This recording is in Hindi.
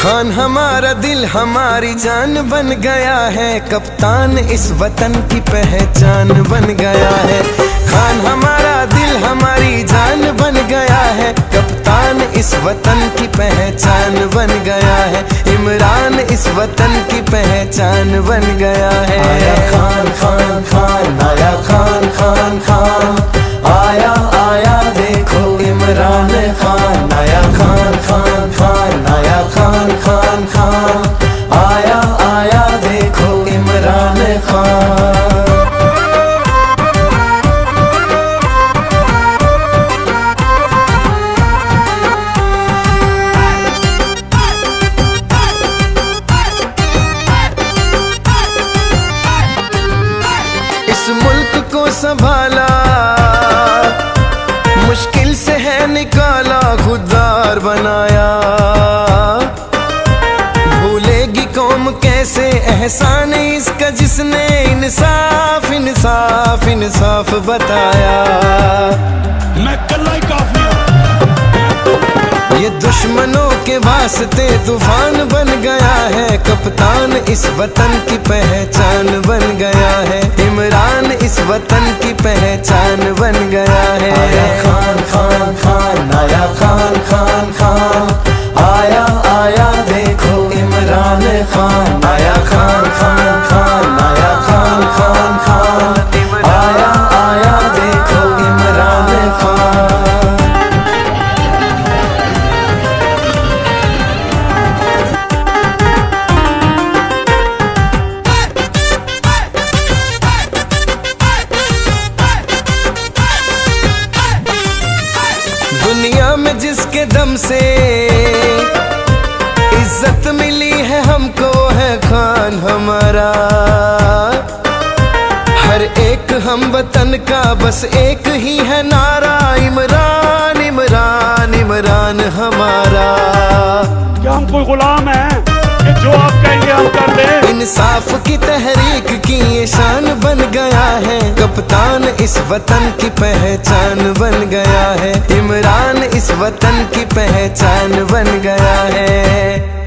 खान हमारा दिल हमारी जान बन गया है, कप्तान इस वतन की पहचान बन गया है। खान हमारा दिल हमारी जान बन गया है, कप्तान इस वतन की पहचान बन गया है। इमरान इस वतन की पहचान बन गया है। आया खान खान खान, आया खान खान खान, आया आया देखो इमरान खान। आया खान खान खान, आया खान खान खान, आया आया देखो इमरान खान। इस मुल्क को संभाला, मुश्किल से है निकाला, खुददार बनाया। भूलेगी कौम कैसे एहसान इसका, जिसने इंसाफ इंसाफ इंसाफ बताया। मैं कल्ला ही काफी हूं। ये दुश्मनों के वास्ते तूफान बन गया है, कप्तान इस वतन की पहचान बन गया है। इमरान इस वतन की पहचान बन गया है। आया खान खान खान, आया खान खान खान, आया आया देखो इमरान खान। आया खान खान खान, आया खान खान खान, आया आया देखो इमरान खान। दुनिया में जिसके दम से इज्जत मिली है हमको, है खान हमारा। हर एक हम वतन का बस एक ही है नारा, इमरान इमरान इमरान हमारा। क्या हम कोई गुलाम है कि जो आप कहेंगे हम कर दें? इंसाफ की तहरीक की ये शान बन गया है, कप्तान इस वतन की पहचान बन गया है। इमरान इस वतन की पहचान बन गया है।